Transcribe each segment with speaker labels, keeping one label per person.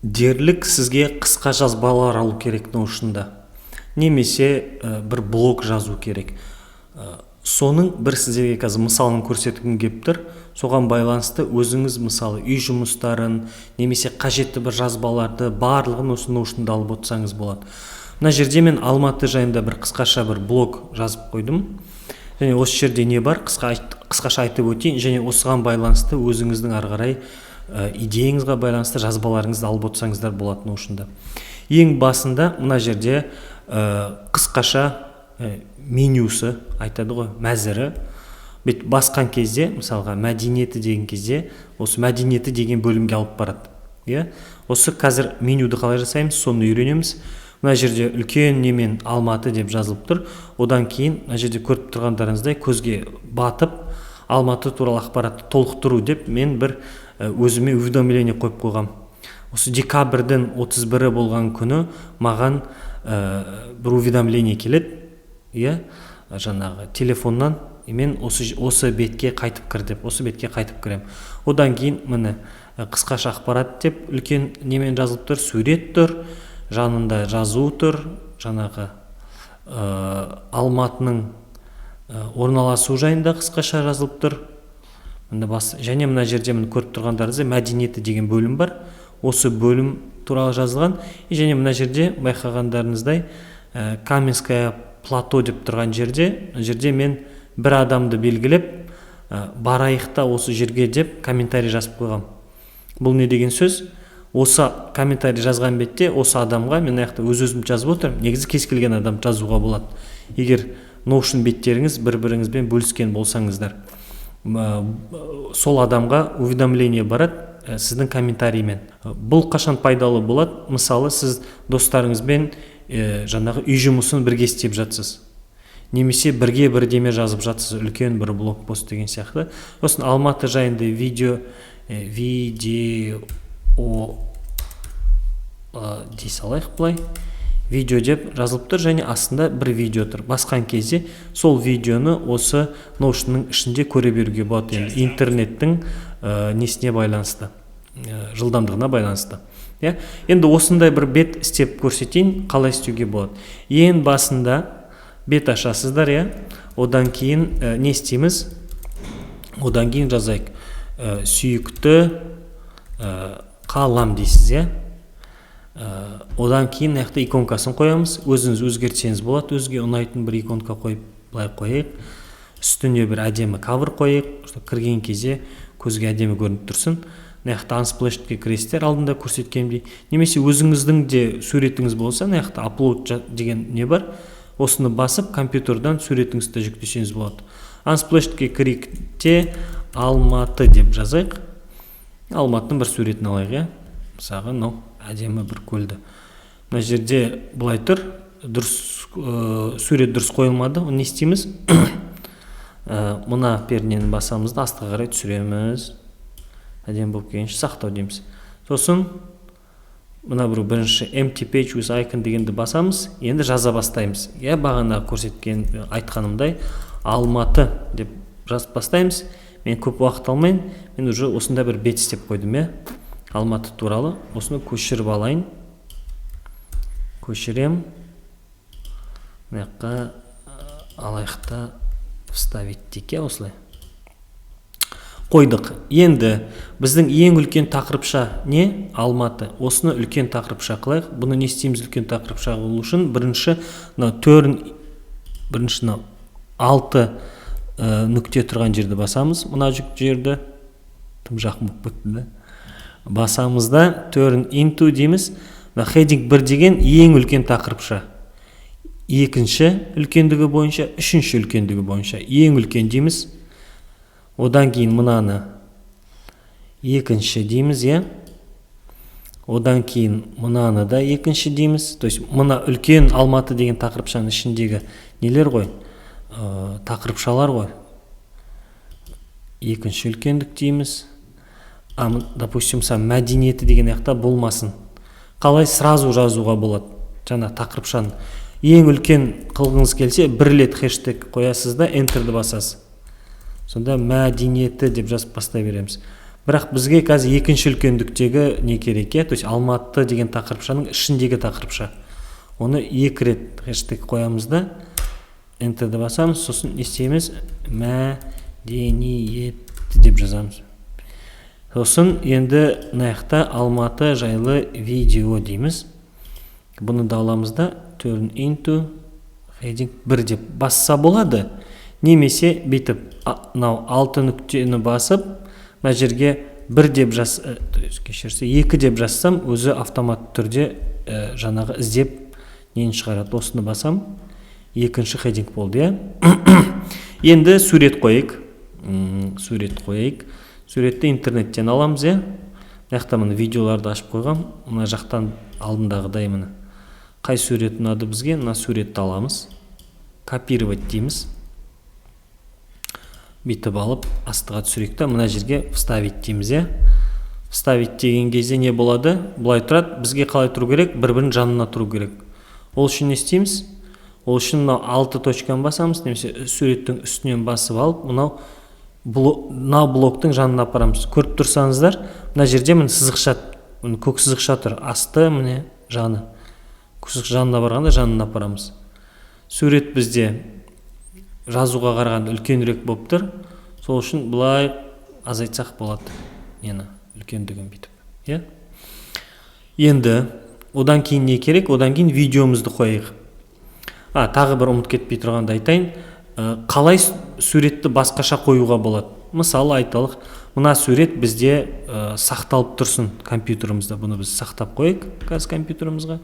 Speaker 1: дерлік сізге қысқа жазбалар алу керек Notion'да, немесе бір блог жазу керек. Соның бір сіздерге қазір мысалын көрсеткім келіп тұр. Соған байланысты өзіңіз мысалы үй жұмыстарын немесе қажетті бір жазбаларды барлығын осы Notion'да алып отырсаңыз болады. Мына жерде мен Алматы жайында бір қысқаша бір блог жазып қойдым. Және осы жерде не бар, қысқаша айтып өтейін, және осыған байланысты өзіңіздің ары қарай идеяңызға байланысты жазбаларыңызды алып отырсаңыздар болады Notion'да. Ең басында мына жерде қысқаша менюсы айтады ғой, мәзірі. Бет басқан кезде, мысалға мәдениеті деген кезде, осы мәдениеті деген бөлімге алып барады. Осы қазір менюді қалай жасаймыз, соны үйренеміз. Мына жерде үлкен немен Алматы деп жазылып тұр. Одан кейін мына жерде көріп тұрғандарыңыздай көзге батып, Алматы туралы ақпаратты толықтыру деп мен бір өзіме уведомление қойып қойғам. Осы декабрьдің 31-і болған күні маған бір уведомление келеді. Жаңағы телефоннан, мен осы бетке қайтып кір деп, осы бетке қайтып кірем. Одан кейін міне қысқаша ақпарат деп үлкен немен жазылып тұр, сурет тұр, жанында жазу тұр, жаңағы Алматының орналасу жайында қысқаша жазылып тұр. Және мына жерде көріп тұрғандарыңыздай мәдениеті деген бөлім бар. Осы бөлім туралы жазылған. Және мына жерде байқағандарыңыздай Каменская плато деп тұрған жерде мен бір адамды белгілеп барайықта осы жерге деп комментарий жазып қойғам. Бұл не деген сөз? Осы комментарий жазған бетте осы адамға мен аяқта өз-өзім жазып отырмын. Негізі кез келген адам жазуға болады. Егер Notion беттеріңіз бір-біріңізбен бөліскен болсаңыздар, сол адамға уведомление барады сіздің комментариймен. Бұл қашан пайдалы болады? Мысалы, сіз достарыңызбен жаңағы үй жұмысын бірге істеп жатсыз. Немесе бірге бірдеме жазып жатсыз, үлкен бір блокпост деген сияқты. Сосын Алматы жайында видео дей салайық былай. Видео деп жазылып тұр, және астында бір видео тұр. Басқан кезде сол видеоны осы Notion'ның ішінде көре беруге болады. Интернеттің несіне байланысты, жылдамдығына байланысты. Енді осындай бір бет істеп көрсетейін, қалай істеуге болады. Ең басында бет ашасыздар, одан кейін не істейміз? Одан кейін жазайық. Сүйікті қалам дейсіз, Одан кейін аяқта иконкасын қоямыз. Өзіңіз өзгертсеңіз болады. Өзге ұнайтын бір иконка қойып, былай қойайық. Үстіне бір әдемі кавер қойайық. Кірген кезде көзге әдемі көрініп тұрсын. Аяқта Unsplashed'ке кіресіздер, алдында көрсеткендей. Немесе өзіңіздің де суретіңіз болса, аяқта upload деген не бар. Осыны басып, компьютердан суретіңізді жүктесеңіз болады. Unsplashed'ке кірікте Алматы деп жазайық. Алматының бір суретін алайық, Мысалы, әдемі бір көлді. Мына жерде былай тұр, сурет дұрыс қойылмады. Оны не істейміз? Мұна пернені басамызды астыға қарай түсіреміз. Әдемі болып келгенше сақтау дейміз. Сосын мына бірінші empty page with icon дегенді басамыз. Енді жаза бастаймыз. Бағана көрсеткен айтқанымдай Алматы деп жазып бастаймыз. Мен көп уақыт алмайын. Мен уже осында бір бет істеп қойдым, Алматы туралы. Осыны көшіріп алайын. Көшірем. Мынаққа алайықта вставить дейік, осылай. Қойдық. Енді біздің ең үлкен тақырыпша не? Алматы. Осыны үлкен тақырыпша қылайық. Бұны не істейміз үлкен тақырыпша қылу үшін? Бірінші 6 нүкте тұрған жерді басамыз. Мына жерді тым жақын болып кетті. Басамызда turn into дейміз. Heading 1 деген ең үлкен тақырыпша. Екінші үлкендігі бойынша, үшінші үлкендігі бойынша. Ең үлкен дейміз. Одан кейін мынаны екінші дейміз, Одан кейін мынаны да екінші дейміз. То есть мына үлкен Алматы деген тақырыпшаның ішіндегі нелер ғой? Тақырыпшалар ғой. Екінші үлкендік дейміз. Допустим, мәдениеті деген аяқта болмасын. Қалай сразу жазуға болады? Жаңа тақырыпшаны ең үлкен қылғыңыз келсе, бір рет хэштег қоясыз да, энтерді басасыз. Сонда мәдениеті деп жазып бастай береміз. Бірақ бізге қазір екінші үлкендіктегі не керек, то есть Алматы деген тақырыпшаның ішіндегі тақырыпша. Оны екі рет хэштег қоямыз да, Enter'ді басамыз, сосын не істейміз? Мәдениет деп жазамыз. Сосын енді мына Алматы жайлы видео дейміз. Бұны да аламыз да turn into heading 1 деп басса болады. Немесе бүйтіп мынау 6 нүктені басып, мына жерге 1 деп кешірсе 2 деп жазсам, өзі автоматты түрде жаңағы іздеп нені шығарады. Осыны басам, екінші heading болды, Енді сурет қойық. Суретті интернеттен аламыз, Мына мына видеоларды ашып қойғам. Мына жақтан алдындағыдай міне. Қай сурет ұнады бізге? Мына суретті аламыз. Копировать дейміз. Бүйтіп алып, астыға түсірейік та, мына жерге вставить дейміз, Вставить деген кезде не болады? Бұлай тұрады. Бізге қалай тұру керек? Бір-бірінің жанына тұру керек. Ол үшін не істейміз? Ол үшін мынау 6 точканы басамыз, немесе суреттің үстінен басып алып, мынау блоктың жанына апарамыз. Көріп тұрсаңыздар, мына жерде міне сызықша, көк сызықша тұр. Асты міне жаны. Көк жанына барғанда жанына апарамыз. Сурет бізде жазуға қарағанда үлкенірек болып тұр. Сол үшін бұлай азайтсақ болады. Үлкендігін бүйтіп. Енді одан кейін не керек? Одан кейін видеомызды қойық. Тағы бір ұмыт кетпей тұрғанда айтайын. Қалай суретті басқаша қоюға болады? Мысалы айталық, мына сурет бізде сақталып тұрсын компьютерімізде. Бұны біз сақтап қойық қазір компьютерімізге.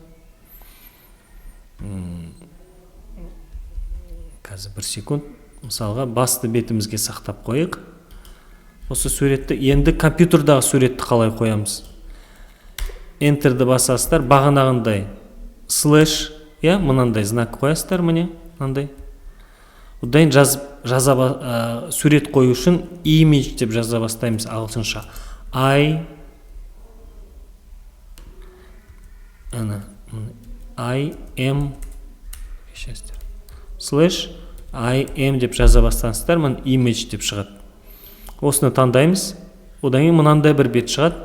Speaker 1: Қазір 1 секунд. Мысалға басты бетімізге сақтап қойық. Осы суретті, енді компьютердағы суретті қалай қоямыз? Enter'ді басасыздар, бағанағындай слэш, мынандай знак қоясыздар, міне, мынандай. Одан сурет қою үшін image деп жаза бастаймыз ағылшынша. I am деп жаза бастаңыздар, мына image деп шығады. Осыны таңдаймыз. Одан кейін мынандай бір бет шығады.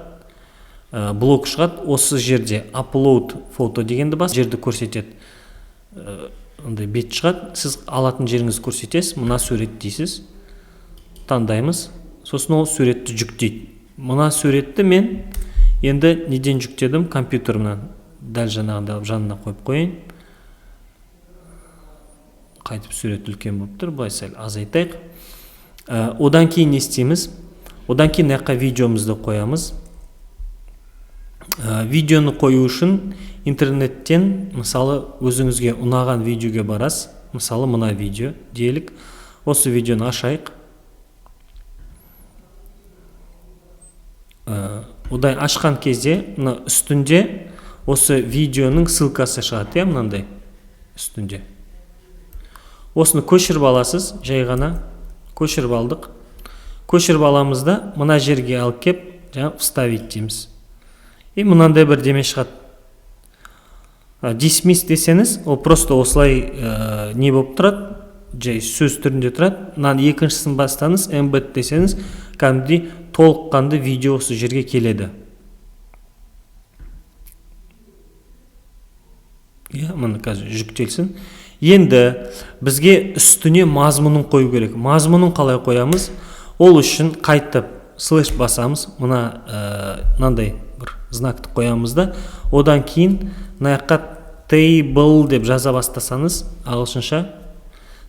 Speaker 1: Блок шығады. Осы жерде upload фото дегенді бас, жерді көрсетеді. Ондай бет шығады. Сіз алатын жеріңізді көрсетесіз. Мына сурет дейсіз. Таңдаймыз. Сосын ол суретті жүктейді. Мына суретті мен енді неден жүктедім? Компьютерімнен. Дәл жанағында жанына қойып қойын. Қайтып сурет үлкен болып тұр. Бұлай сәл азайтайық. Одан кейін не істейміз? Одан кейін видеомызды қоямыз. Видеоны қою үшін интернеттен, мысалы, өзіңізге ұнаған видеоге барасыз. Мысалы, мына видео делік. Осы видеоны ашайық. Одан ашқан кезде, үстінде осы видеоның ссылкасы шығады, мынандай үстінде. Осыны көшіріп аласыз, жай ғана көшіріп алдық. Көшіріп аламызда мына жерге алып кеп, вставить дейміз. Мынандай бір деме шығады. Dismiss десеңіз, ол просто осылай не болып тұрады, жай сөз түрінде тұрады. Мынаны екіншісін бастаңыз, embed десеңіз, кәдімгідей толыққанды видео осы жерге келеді. Мына қазір жүктелсін. Енді бізге үстіне мазмұнын қою керек. Мазмұнын қалай қоямыз? Ол үшін қайтып слэш басамыз. Мынандай бір знакты қоямыз да. Одан кейін мынаяққа table деп жаза бастасаңыз, ағылшынша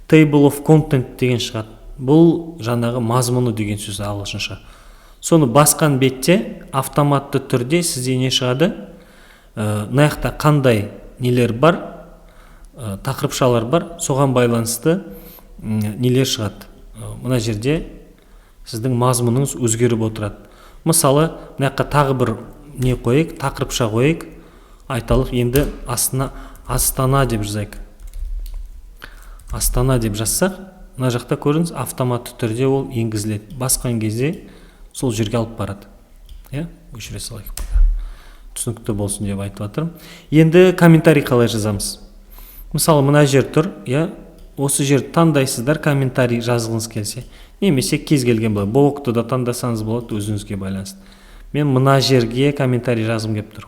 Speaker 1: table of content деген шығады. Бұл жаңағы мазмұны деген сөз ағылшынша. Соны басқан бетте автоматты түрде сізде не шығады? Мынаяқта қандай нелер бар? Тақырыпшалар бар, соған байланысты нелер шығады. Мына жерде сіздің мазмұныңыз өзгеріп отырады. Мысалы, мынаяққа тағы бір не қойық, тақырыпша қойық. Айталық, енді астына Астана деп жазайық. Астана деп жазсақ, мына жақта көріңіз, автоматты түрде ол енгізіледі. Басқан кезде сол жерге алып барады. Өшіре салайық. Түсінікті болсын деп айтып жатырмын. Енді комментарий қалай жазамыз? Мысалы, мына жер тұр, осы жерді таңдайсыздар, комментарий жазғыңыз келсе. немесе кез келген блогты да таңдасаңыз болады, өзіңізге байланысты. Мен мына жерге комментарий жазғым келіп тұр.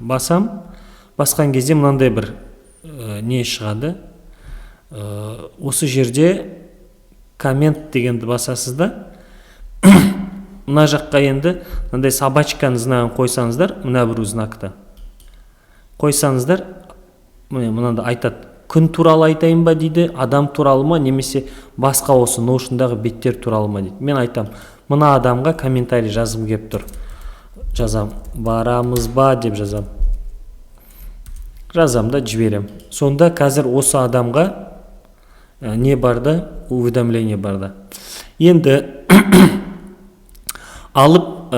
Speaker 1: Басқан кезде мынандай бір не шығады. Осы жерде коммент дегенді басасыз да, мына жаққа енді мынандай собачканы знагын қойсаңыздар, мына бір знакты қойсаңыздар, мынандай айтады, күн туралы айтайын ба дейді, адам туралы ма, немесе басқа осы Notion'дағы беттер туралы ма дейді. Мен айтам, мына адамға комментарий жазғым келіп тұр. Жазам, барамыз ба деп жазам. Жазам да жіберем. Сонда қазір осы адамға не барды? Уведомление барды. Енді алып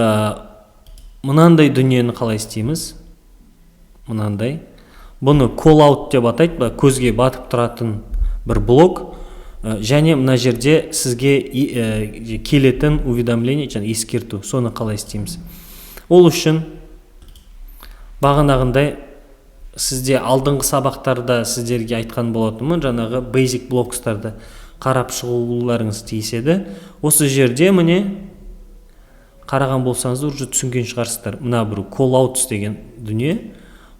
Speaker 1: мынандай дүниені қалай істейміз? Мынандай. Бұны call out деп атайды, көзге батып тұратын бір блок, және мына жерде сізге келетін уведомление, ескерту. Соны қалай істейміз? Ол үшін бағанағындай сізде алдыңғы сабақтарда сіздерге айтқан болатынмын, жаңағы basic блокстарды қарап шығуларыңыз тиіседі. Осы жерде міне қараған болсаңыздар уже түсінген шығарсыздар. Мына бір call outs деген дүние.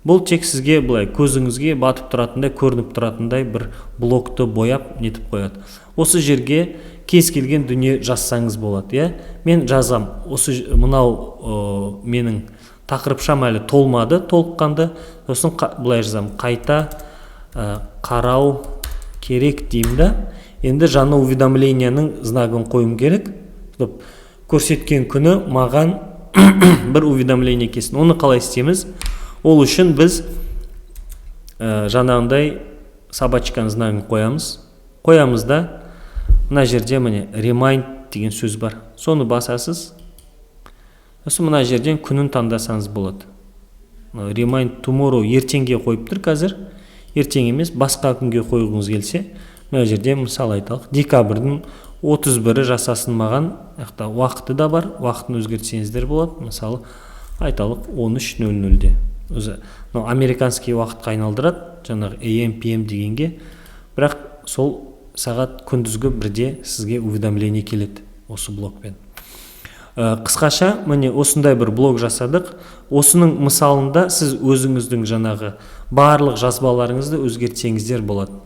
Speaker 1: Бұл тек сізге былай көзіңізге батып тұратындай, көрініп тұратындай бір блокты бояп нетіп қояды. Осы жерге кез келген дүние жазсаңыз болады, иә? Мен жазам. Осы мынау менің тақырыпшам әлі толмады, толыққанды. Сосын былай жазам, қайта қарау керек деймін да. Енді жаңа уведомленияның знагын қойым керек. Көрсеткен күні маған бір уведомление келсін. Оны қалай істейміз? Ол үшін біз жаңағындай собачканың знагын қоямыз да, мына жерде міне remind деген сөз бар. Соны басасыз. Сосын мына жерден күнін таңдасаңыз болады. Remind tomorrow ертеңге қойып тұр қазір. Ертең емес, басқа күнге қойғыңыз келсе, мына жерде мысал айталық, декабрьдің 31-і жасасын маған, уақыты да бар, уақытын өзгертсеңіздер болады. Мысалы, айталық 13:00-де. Өзі американский уақытқа айналдырады, жаңағы AM, PM дегенге, бірақ сол сағат күндізгі 1-де сізге уведомление келеді осы блокпен. Қысқаша, міне осындай бір блог жасадық. Осының мысалында сіз өзіңіздің жаңағы барлық жазбаларыңызды өзгертсеңіздер болады.